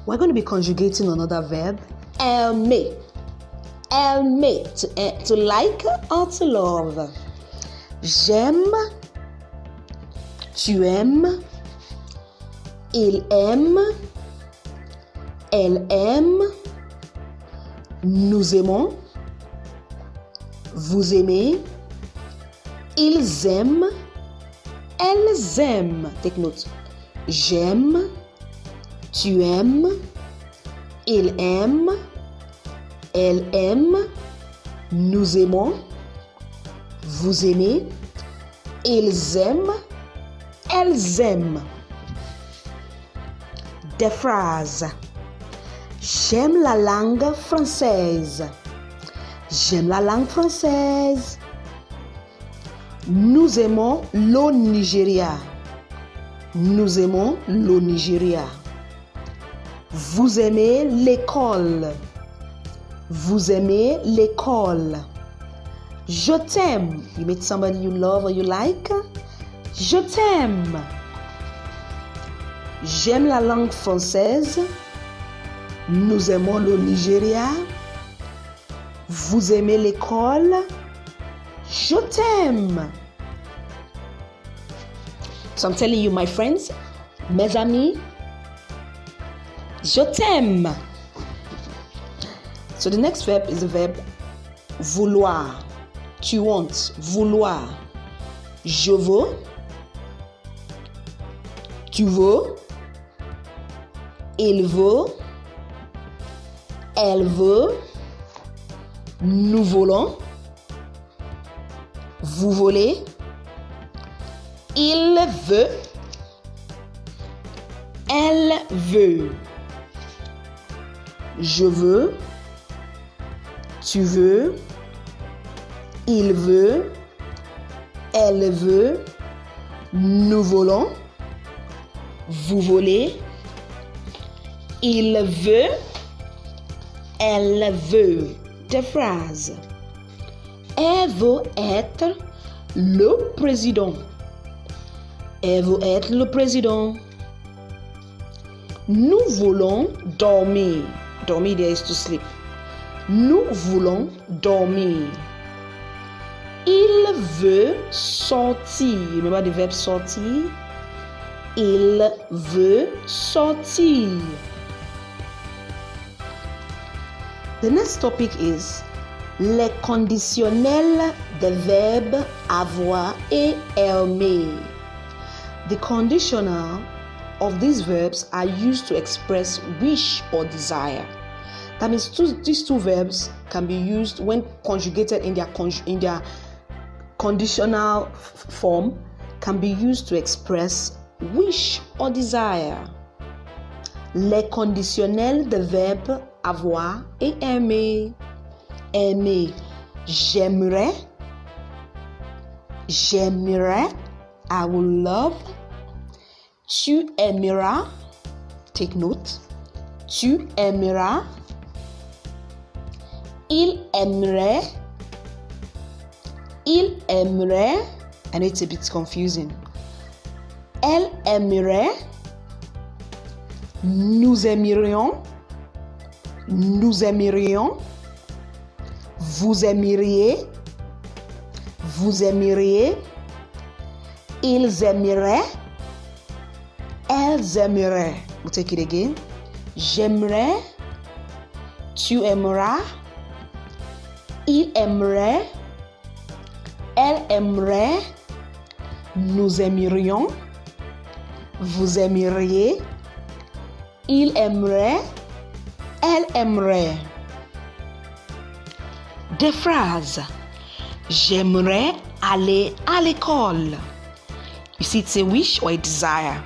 we're going to be conjugating another verb, aimer. Aimer, to like or to love. J'aime, tu aimes, il aime, elle aime, nous aimons, vous aimez, ils aiment, elles aiment. Take note. J'aime, tu aimes, il aime, elle aime, nous aimons, vous aimez, ils aiment, elles aiment. Des phrases. J'aime la langue française. J'aime la langue française. Nous aimons le Nigeria. Nous aimons le Nigeria. Vous aimez l'école. Vous aimez l'école. Je t'aime. You meet somebody you love or you like. Je t'aime. J'aime la langue française. Nous aimons le Nigeria. Vous aimez l'école. Je t'aime. So I'm telling you, my friends, mes amis, je t'aime. So the next verb is the verb vouloir. Tu want, vouloir. Je veux. Tu veux. Il veut. Elle veut. Nous volons. Vous volez. Il veut. Elle veut. Je veux. Tu veux. Il veut. Elle veut. Nous volons. Vous volez. Il veut. Elle veut. Des phrases. Elle veut être le président. Elle veut être le président. Nous voulons dormir. Dormir, there is to sleep. Nous voulons dormir. Il veut sortir. Remember the verb sortir? Il veut sortir. The next topic is les conditionnels des verbes avoir et aimer. The conditional of these verbs are used to express wish or desire. That means these two verbs can be used when conjugated in their conditional form, can be used to express wish or desire. Les conditionnels des verbes avoir et aimer. Aimer. J'aimerais. J'aimerais. I will love. Tu aimeras. Take note. Tu aimeras. Il aimerait. Il aimerait. I know it's a bit confusing. Elle aimerait. Nous aimerions. Nous aimerions. Vous aimeriez. Vous aimeriez. Ils aimeraient. Elles aimeraient. We'll take it again. J'aimerais. Tu aimeras. Il aimerait. Elle aimerait. Nous aimerions. Vous aimeriez. Il aimerait. Elle aimerait. Des phrases. J'aimerais aller à l'école. You see, it's a wish or a desire.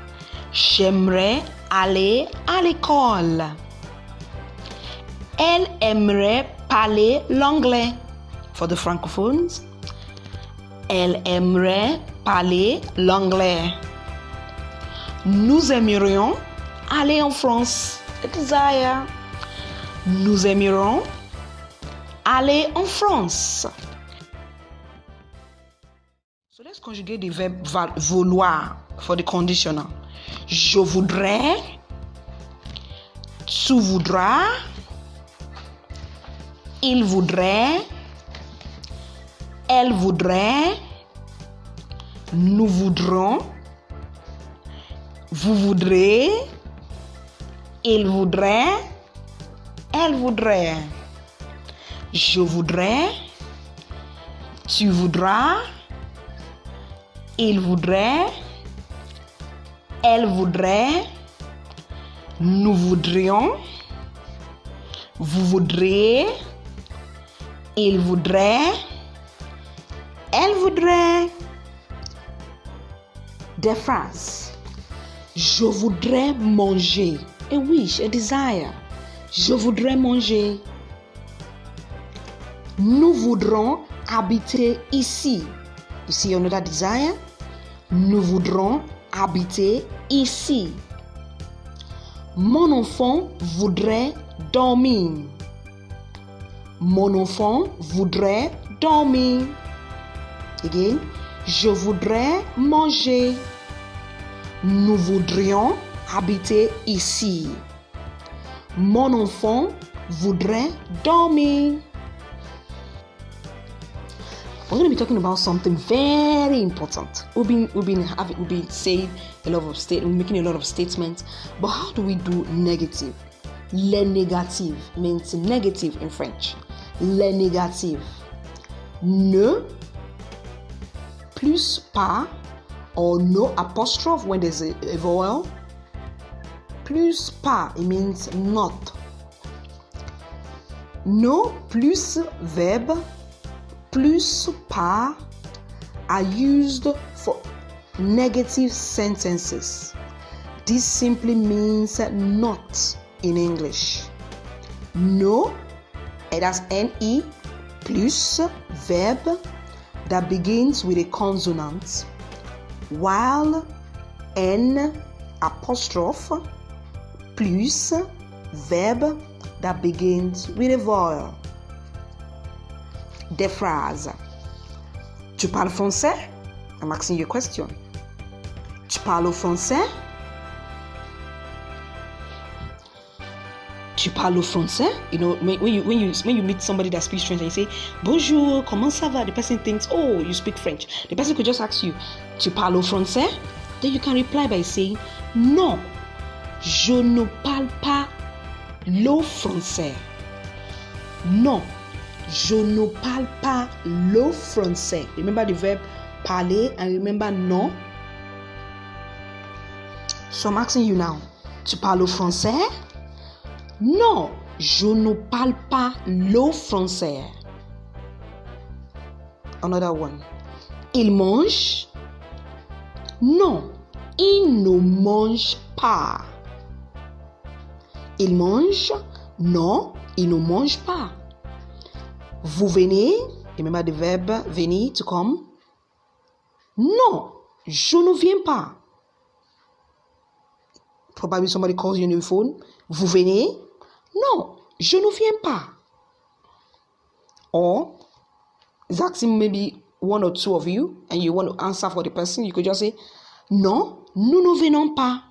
J'aimerais aller à l'école. Elle aimerait parler l'anglais. For the francophones. Elle aimerait parler l'anglais. Nous aimerions aller en France. A desire. Nous aimerions aller en France. So let's conjugate the verb vouloir for the conditional. Je voudrais. Tu voudras. Il voudrait. Elle voudrait. Nous voudrons. Vous voudrez. Il voudrait. Elle voudrait. Je voudrais. Tu voudras. Il voudrait. Elle voudrait. Nous voudrions. Vous voudrez. Il voudrait. Elle voudrait. Des phrases. Je voudrais manger. A wish, a desire. Je voudrais manger. Nous voudrons habiter ici. You see another desire? Nous voudrons habiter ici. Mon enfant voudrait dormir. Mon enfant voudrait dormir. Again, je voudrais manger. Nous voudrions habiter ici. Mon enfant voudrait dormir. We're going to be talking about something very important. We've been saying a lot of making a lot of statements, but how do we do negative? Le négatif means negative in French. Le négatif. Ne plus pas or no apostrophe when there's a vowel. Plus pas, it means not. No plus verb plus pas are used for negative sentences. This simply means not in English. No, and that's N-E, plus verb that begins with a consonant, while N apostrophe plus verb that begins with a vowel. Des phrases. Tu parles français? I'm asking you a question. Tu parles français? Tu parles français? You know, when you meet somebody that speaks French and you say bonjour, comment ça va? The person thinks, oh, you speak French. The person could just ask you, tu parles français? Then you can reply by saying, non, je ne parle pas le français. Non, je ne parle pas le français. Remember the verb parler and remember non. So I'm asking you now, tu parles français? Non, je ne parle pas le français. Another one. Il mange? Non, il ne mange pas. Il mange? Non, il ne mange pas. Vous venez? Remember the verb venir, to come? Non, je ne viens pas. Probably somebody calls you on your phone. Vous venez? Non, je ne viens pas. Or, it's asking maybe one or two of you and you want to answer for the person. You could just say, non, nous ne venons pas.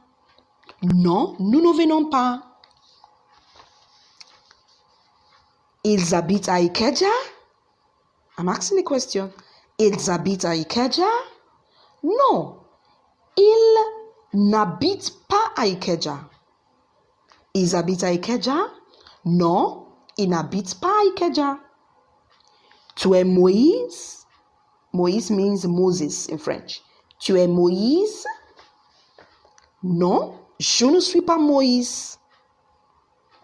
Non, nous ne venons pas. Ils habitent à Ikeja? I'm asking a question. Ils habitent à Ikeja? Non, ils n'habitent pas à Ikeja. Ils habitent à Ikeja? Non, ils n'habitent pas à Ikeja. Tu es Moïse? Moïse means Moses in French. Tu es Moïse? Non, je ne suis pas Moïse.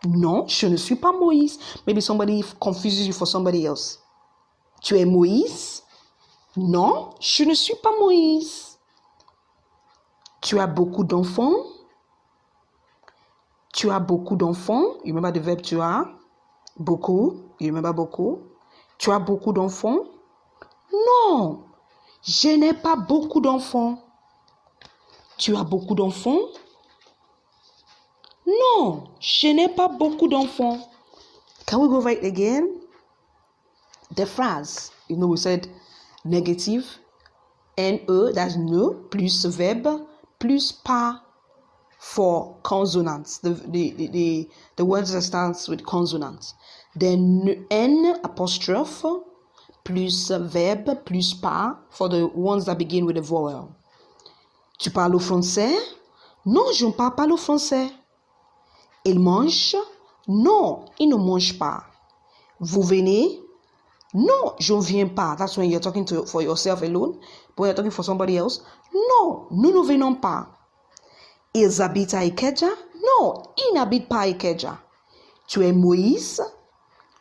Non, je ne suis pas Moïse. Maybe somebody confuses you for somebody else. Tu es Moïse? Non, je ne suis pas Moïse. Tu as beaucoup d'enfants? Tu as beaucoup d'enfants? You remember the verb tu as? Beaucoup. You remember beaucoup? Tu as beaucoup d'enfants? Non, je n'ai pas beaucoup d'enfants. Tu as beaucoup d'enfants? Non, je n'ai pas beaucoup d'enfants. Can we go over it again? The phrase, you know, we said negative, N-E, that's ne, plus verbe, plus pas. for consonants, the words that starts with consonants. Then N apostrophe plus verbe plus pas for the ones that begin with a vowel. Tu parles au français? Non, je ne parle pas le français. Il mange? Non, il ne mange pas. Vous venez? Non, je ne viens pas. That's when you're talking for yourself alone. But when you're talking for somebody else, non, nous ne venons pas. Ils habitent à Ikeja? Non, ils n'habitent pas à Ikeja. Tu es Moïse?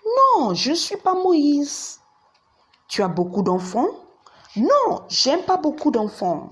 Non, je ne suis pas Moïse. Tu as beaucoup d'enfants? Non, j'aime pas beaucoup d'enfants.